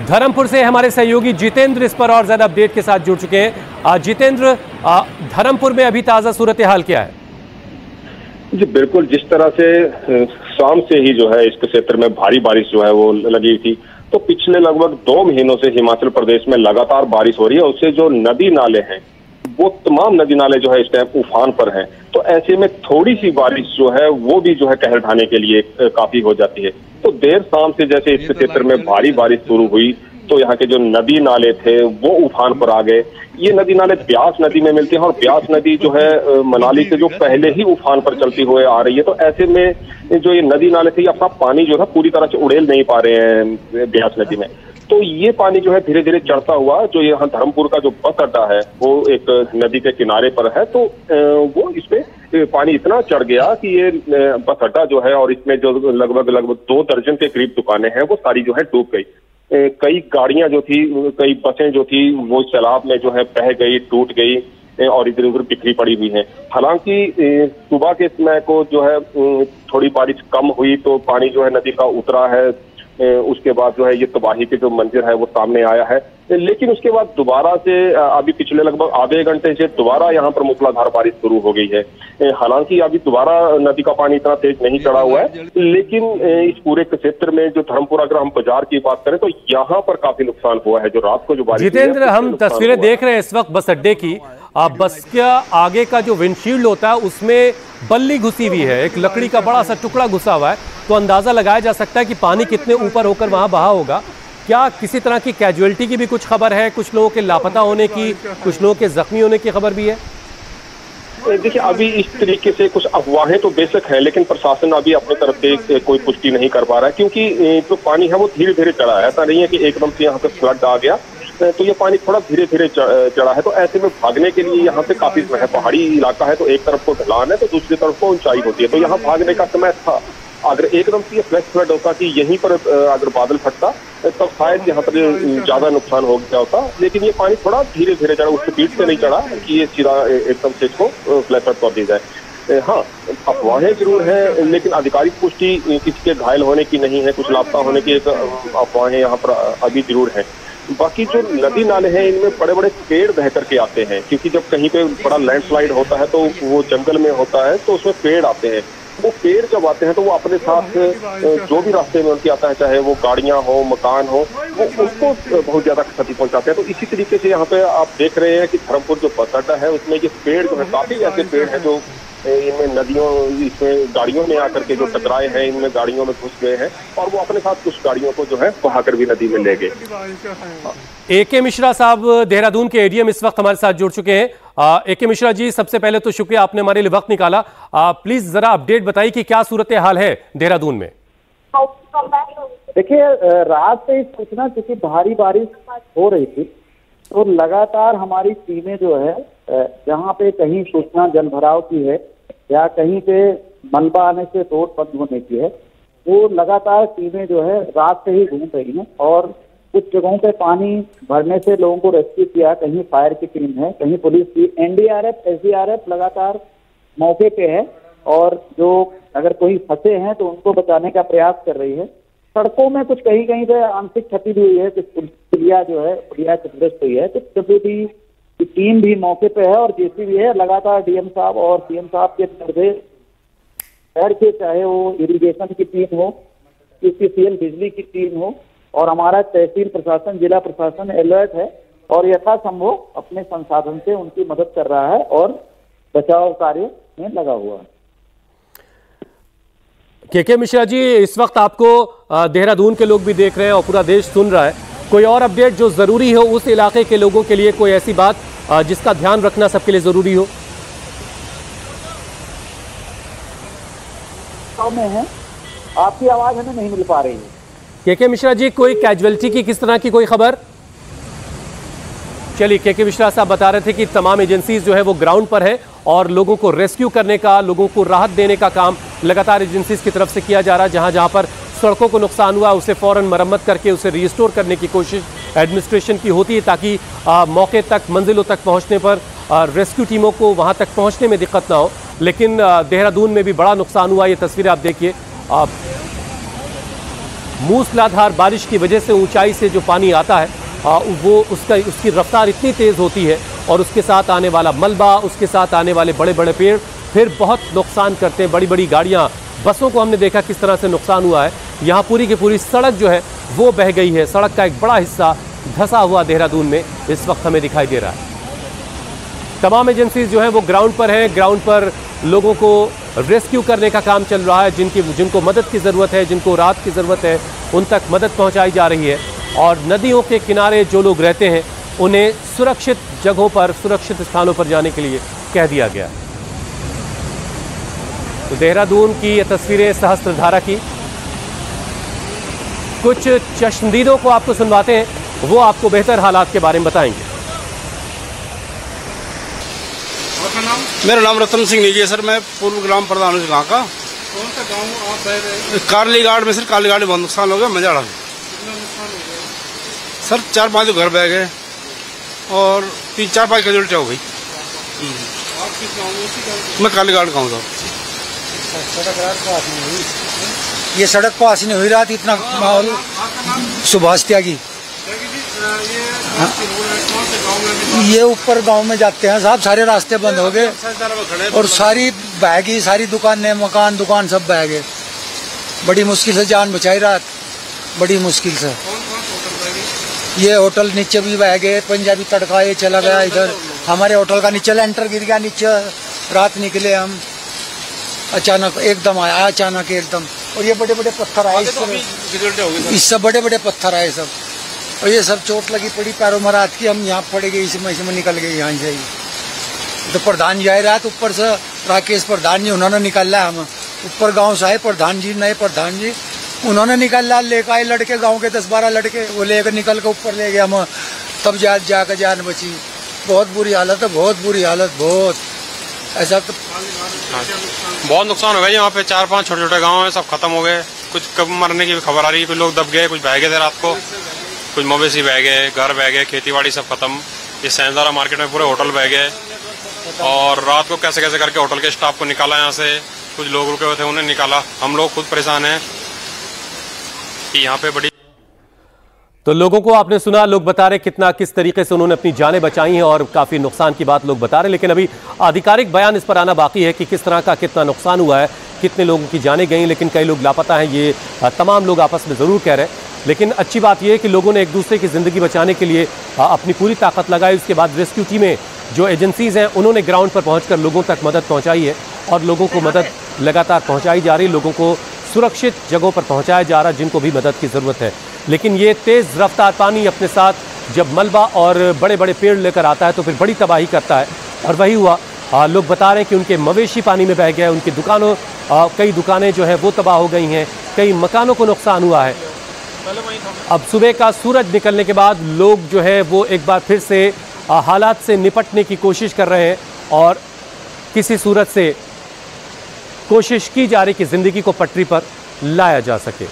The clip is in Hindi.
धर्मपुर से हमारे सहयोगी जितेंद्र इस पर और ज्यादा अपडेट के साथ जुड़ चुके हैं। जितेंद्र, धर्मपुर में अभी ताजा सूरत हाल क्या है? जी बिल्कुल, जिस तरह से शाम से ही जो है इस क्षेत्र में भारी बारिश जो है वो लगी थी, तो पिछले लगभग 2 महीनों से हिमाचल प्रदेश में लगातार बारिश हो रही है। उससे जो नदी नाले हैं वो तमाम नदी नाले जो है इस टाइम उफान पर हैं। तो ऐसे में थोड़ी सी बारिश जो है वो भी जो है कहर ढाने के लिए काफी हो जाती है। तो देर शाम से जैसे इस क्षेत्र में भारी बारिश शुरू हुई तो यहाँ के जो नदी नाले थे वो उफान पर आ गए। ये नदी नाले ब्यास नदी में मिलते हैं और ब्यास नदी जो है मनाली से जो पहले ही उफान पर चलती हुए आ रही है। तो ऐसे में जो ये नदी नाले थे अपना पानी जो है पूरी तरह से उड़ेल नहीं पा रहे हैं ब्यास नदी में। तो ये पानी जो है धीरे धीरे चढ़ता हुआ जो यहाँ धर्मपुर का जो बस अड्डा है वो एक नदी के किनारे पर है, तो वो इस पे पानी इतना चढ़ गया कि ये बस अड्डा जो है और इसमें जो लगभग 2 दर्जन के करीब दुकानें हैं वो सारी जो है डूब गई। कई गाड़ियां जो थी, कई बसें जो थी वो सैलाब में जो है बह गई, टूट गई और इधर उधर बिखरी पड़ी हुई है। हालांकि सुबह के समय को जो है थोड़ी बारिश कम हुई तो पानी जो है नदी का उतरा है। उसके बाद जो है ये तबाही के जो मंजर है वो सामने आया है, लेकिन उसके बाद दोबारा से अभी पिछले लगभग आधे घंटे से दोबारा यहाँ पर मूसलाधार बारिश शुरू हो गई है। हालांकि अभी दोबारा नदी का पानी इतना तेज नहीं चढ़ा हुआ है, लेकिन इस पूरे क्षेत्र में जो धर्मपुर अगर हम बाजार की बात करें तो यहाँ पर काफी नुकसान हुआ है। जो रात को जो बारिश, जितेंद्र, हम तस्वीरें देख रहे हैं इस वक्त बस अड्डे की। बस का आगे का जो विंडशील्ड होता है उसमें बल्ली घुसी हुई है, एक लकड़ी का बड़ा सा टुकड़ा घुसा हुआ है। तो अंदाजा लगाया जा सकता है कि पानी कितने ऊपर होकर वहां बहा होगा। क्या किसी तरह की कैजुअलिटी की भी कुछ खबर है? कुछ लोगों के लापता होने की, कुछ लोगों के जख्मी होने की खबर भी है? देखिए, अभी इस तरीके से कुछ अफवाहें तो बेशक है, लेकिन प्रशासन अभी अपनी तरफ से कोई पुष्टि नहीं कर पा रहा है, क्योंकि जो पानी है वो धीरे धीरे चढ़ा है। ऐसा नहीं है कि एकदम से यहाँ पे फ्लड आ गया, तो ये पानी थोड़ा धीरे धीरे चढ़ा है। तो ऐसे में भागने के लिए यहाँ पे काफी है, पहाड़ी इलाका है तो एक तरफ को ढलान है तो दूसरी तरफ को ऊंचाई होती है। तो यहाँ भागने का समय था। अगर एकदम से ये फ्लैश फ्लड होता कि यहीं पर अगर बादल फटता तब शायद यहाँ पर ज्यादा नुकसान हो गया होता, लेकिन ये पानी थोड़ा धीरे धीरे चढ़ा, उसके पीठ से नहीं चढ़ा कि ये सीधा एकदम से इसको फ्लैश फ्लड कर दी जाए। हाँ, अफवाहें जरूर है, लेकिन आधिकारिक पुष्टि किसी के घायल होने की नहीं है, कुछ लापता होने की अफवाहें यहाँ पर अभी जरूर है। बाकी जो नदी नाले हैं इनमें बड़े बड़े पेड़ बह करके आते हैं, क्योंकि जब कहीं पे बड़ा लैंडस्लाइड होता है तो वो जंगल में होता है तो उसमें पेड़ आते हैं। वो पेड़ जब आते हैं तो वो अपने साथ जो भी रास्ते में उनके आता है, चाहे वो गाड़ियां हो, मकान हो, वो उनको बहुत ज्यादा क्षति पहुंचाते हैं। तो इसी तरीके से यहाँ पे आप देख रहे हैं कि धर्मपुर जो बस अड्डा है उसमें ये पेड़ जो है, काफी ऐसे पेड़ है जो इनमें नदियों, इसमें गाड़ियों में आकर के जो टकराए हैं, इनमें गाड़ियों में घुस गए हैं और वो अपने साथ कुछ गाड़ियों को जो है बहाकर भी नदी में ले गए। AK मिश्रा साहब देहरादून के एडीएम इस वक्त हमारे साथ जुड़ चुके हैं। AK मिश्रा जी, सबसे पहले तो शुक्रिया, आपने हमारे लिए वक्त निकाला। प्लीज जरा अपडेट बताइए कि क्या सूरत हाल है देहरादून में? देखिए, रात से सूचना चूंकि भारी बारिश हो रही थी तो लगातार हमारी टीमें जो है जहाँ पे कहीं सूचना जल भराव की है या कहीं पे मलबा आने से रोड बंद होने की है, वो लगातार टीमें जो है रात से ही घूम रही हैं और कुछ जगहों पे पानी भरने से लोगों को रेस्क्यू किया। कहीं फायर की टीम है, कहीं पुलिस की, NDRF SDRF लगातार मौके पे है और जो अगर कोई फंसे हैं तो उनको बचाने का प्रयास कर रही है। सड़कों में कुछ कहीं कहीं पे आंशिक क्षति भी हुई है, कुछ पुलिया जो है पुलिया क्षतिग्रस्त हुई है। तो WD की टीम भी मौके पे है और JCB है। लगातार DM साहब और CM साहब के निर्देश शहर के, चाहे वो इरिगेशन की टीम हो, PCCL बिजली की टीम हो और हमारा तहसील प्रशासन, जिला प्रशासन अलर्ट है और यथासंभव अपने संसाधन से उनकी मदद कर रहा है और बचाव कार्य में लगा हुआ है। KK मिश्रा जी, इस वक्त आपको देहरादून के लोग भी देख रहे हैं और पूरा देश सुन रहा है। कोई और अपडेट जो जरूरी हो उस इलाके के लोगों के लिए, कोई ऐसी बात जिसका ध्यान रखना सबके लिए जरूरी हो? में है, आपकी आवाज हमें नहीं मिल पा रही है। KK मिश्रा जी, कोई कैजुअलिटी की किस तरह की कोई खबर? चलिए, KK मिश्रा साहब बता रहे थे कि तमाम एजेंसीज जो है वो ग्राउंड पर है और लोगों को रेस्क्यू करने का, लोगों को राहत देने का काम लगातार एजेंसीज की तरफ से किया जा रहा है। जहां जहां पर सड़कों को नुकसान हुआ उसे फौरन मरम्मत करके उसे रिस्टोर करने की कोशिश एडमिनिस्ट्रेशन की होती है, ताकि मौके तक, मंजिलों तक पहुंचने पर रेस्क्यू टीमों को वहां तक पहुंचने में दिक्कत ना हो। लेकिन देहरादून में भी बड़ा नुकसान हुआ, ये तस्वीरें आप देखिए। मूसलाधार बारिश की वजह से ऊंचाई से जो पानी आता है वो उसकी रफ्तार इतनी तेज़ होती है और उसके साथ आने वाला मलबा, उसके साथ आने वाले बड़े बड़े पेड़ फिर बहुत नुकसान करते हैं। बड़ी बड़ी गाड़ियाँ, बसों को हमने देखा किस तरह से नुकसान हुआ है। यहाँ पूरी की पूरी सड़क जो है वो बह गई है। सड़क का एक बड़ा हिस्सा धंसा हुआ देहरादून में इस वक्त हमें दिखाई दे रहा है। तमाम एजेंसीज जो हैं वो ग्राउंड पर हैं। ग्राउंड पर लोगों को रेस्क्यू करने का काम चल रहा है। जिनको मदद की ज़रूरत है, जिनको राहत की ज़रूरत है, उन तक मदद पहुंचाई जा रही है। और नदियों के किनारे जो लोग रहते हैं उन्हें सुरक्षित जगहों पर, सुरक्षित स्थानों पर जाने के लिए कह दिया गया। तो देहरादून की ये तस्वीरें सहस्त्रधारा की। कुछ चश्मदीदों को आपको सुनवाते हैं, वो आपको बेहतर हालात के बारे में बताएंगे। मेरा नाम रतन सिंह नेगी है सर। मैं पूर्व ग्राम प्रधान हूँ गाँव का। कौन सा गांव आप रह रहे हैं? कारलीगाड़ में सर। कारलीगाड़ में बहुत नुकसान हो गया। मजाड़ा में कितना नुकसान हो गया सर 4-5 घर बह गए और 3-4-5 करोड़ उल्टा हो गई। आप किस गाँव में? उसी गाँव में? मैं कारलीगाड़ का हूँ सर। ये सड़क पास नहीं हुई रात। इतना माहौल सुभाष त्यागी। ये ऊपर गांव में जाते हैं साहब, सारे रास्ते बंद हो गए और सारी बह गई, सारी दुकानें, मकान, दुकान सब बह गए। बड़ी मुश्किल से जान बचाई रात, बड़ी मुश्किल से। ये होटल नीचे भी बह गए। पंजाबी तड़का ये चला गया इधर। हमारे होटल का नीचे लेंटर गिर गया नीचे। रात निकले हम, अचानक एकदम आया, अचानक एकदम। और ये बड़े बड़े पत्थर आए, इससे बड़े बड़े पत्थर आए सब। और ये सब चोट लगी पड़ी पैरों में रात की। हम यहाँ पड़ गए, इसमें निकल गए यहाँ से। तो प्रधान जी आए रात ऊपर से, राकेश प्रधान जी, उन्होंने निकाला हम ऊपर। गांव से आए प्रधान जी, नए प्रधान जी, उन्होंने निकाला। लेकर आए लड़के, गांव के 10-12 लड़के, वो लेकर निकल के ऊपर ले गए हम। तब जाकर जान बची। बहुत बुरी हालत है, बहुत बुरी हालत, बहुत ऐसा। तो बहुत नुकसान हो गया। यहाँ पे 4-5 छोटे छोटे गाँव हैं, सब खत्म हो गए। कुछ कब मरने की खबर आ रही है। कुछ लोग दब गए, कुछ बह गए थे रात को, कुछ मवेशी बह गए, घर बह गए, खेती बाड़ी सब खत्म। इस सैंजारा मार्केट में पूरे होटल बह गए। और रात को कैसे कैसे करके होटल के स्टाफ को निकाला यहाँ से। कुछ लोग रुके हुए थे, उन्हें निकाला। हम लोग खुद परेशान हैं कि यहाँ पे बड़ी। तो लोगों को आपने सुना, लोग बता रहे किस तरीके से उन्होंने अपनी जानें बचाई हैं और काफ़ी नुकसान की बात लोग बता रहे। लेकिन अभी आधिकारिक बयान इस पर आना बाकी है कि किस तरह का कितना नुकसान हुआ है, कितने लोगों की जानें गई। लेकिन कई लोग लापता हैं, ये तमाम लोग आपस में ज़रूर कह रहे हैं। लेकिन अच्छी बात यह है कि लोगों ने एक दूसरे की ज़िंदगी बचाने के लिए अपनी पूरी ताकत लगाई। उसके बाद रेस्क्यू टीमें, जो एजेंसीज़ हैं, उन्होंने ग्राउंड पर पहुँचकर लोगों तक मदद पहुँचाई है और लोगों को मदद लगातार पहुँचाई जा रही। लोगों को सुरक्षित जगहों पर पहुँचाया जा रहा जिनको भी मदद की ज़रूरत है। लेकिन ये तेज़ रफ्तार पानी अपने साथ जब मलबा और बड़े बड़े पेड़ लेकर आता है तो फिर बड़ी तबाही करता है। और वही हुआ। लोग बता रहे हैं कि उनके मवेशी पानी में बह गए, उनकी दुकानों, कई दुकानें जो है वो तबाह हो गई हैं, कई मकानों को नुकसान हुआ है। अब सुबह का सूरज निकलने के बाद लोग जो है वो एक बार फिर से हालात से निपटने की कोशिश कर रहे हैं और किसी सूरत से कोशिश की जा रही कि ज़िंदगी को पटरी पर लाया जा सके।